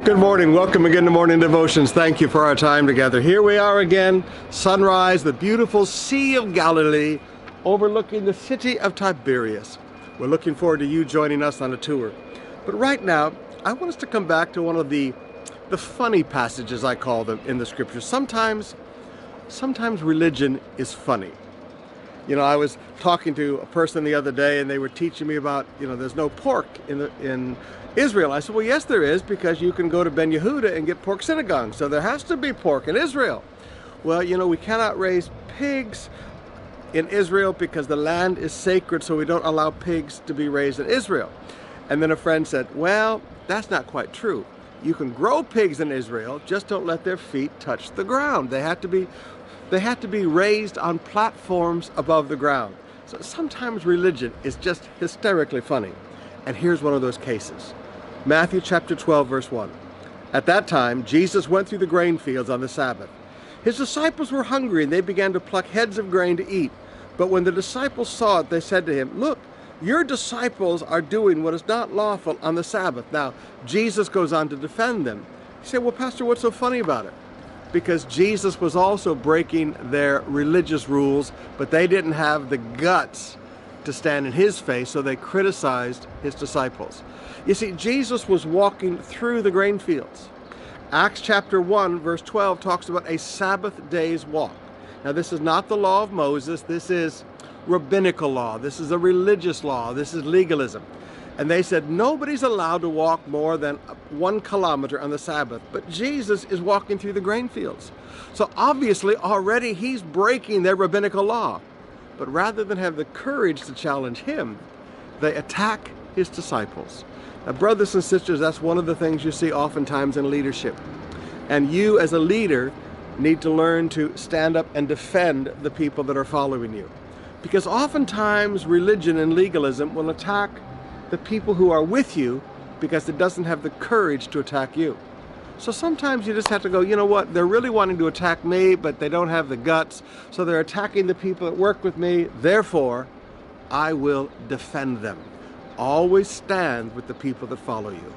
Good morning. Welcome again to Morning Devotions. Thank you for our time together. Here we are again, sunrise, the beautiful Sea of Galilee, overlooking the city of Tiberias. We're looking forward to you joining us on a tour. But right now, I want us to come back to one of the funny passages, I call them, in the scriptures. Sometimes religion is funny. You know, I was talking to a person the other day, and they were teaching me about, there's no pork in Israel. I said, well, yes, there is, because you can go to Ben Yehuda and get pork synagogue, so there has to be pork in Israel. Well, we cannot raise pigs in Israel because the land is sacred, so we don't allow pigs to be raised in Israel. And then a friend said, well, that's not quite true. You can grow pigs in Israel, just don't let their feet touch the ground. They have to be raised on platforms above the ground. So sometimes religion is just hysterically funny. And here's one of those cases. Matthew chapter 12, verse 1. At that time, Jesus went through the grain fields on the Sabbath. His disciples were hungry, and they began to pluck heads of grain to eat. But when the disciples saw it, they said to him, look, your disciples are doing what is not lawful on the Sabbath. Now, Jesus goes on to defend them. You say, well, Pastor, what's so funny about it? Because Jesus was also breaking their religious rules, but they didn't have the guts to stand in his face, so they criticized his disciples. You see, Jesus was walking through the grain fields. Acts chapter 1, verse 12 talks about a Sabbath day's walk. Now, this is not the law of Moses. This is rabbinical law. This is a religious law. This is legalism. And they said nobody's allowed to walk more than 1 kilometer on the Sabbath. But Jesus is walking through the grain fields. So obviously already he's breaking their rabbinical law. But rather than have the courage to challenge him, they attack his disciples. Now, brothers and sisters, that's one of the things you see oftentimes in leadership. And you as a leader need to learn to stand up and defend the people that are following you. Because oftentimes religion and legalism will attack the people who are with you because it doesn't have the courage to attack you. So sometimes you just have to go, you know what, they're really wanting to attack me, but they don't have the guts, so they're attacking the people that work with me, therefore, I will defend them. Always stand with the people that follow you.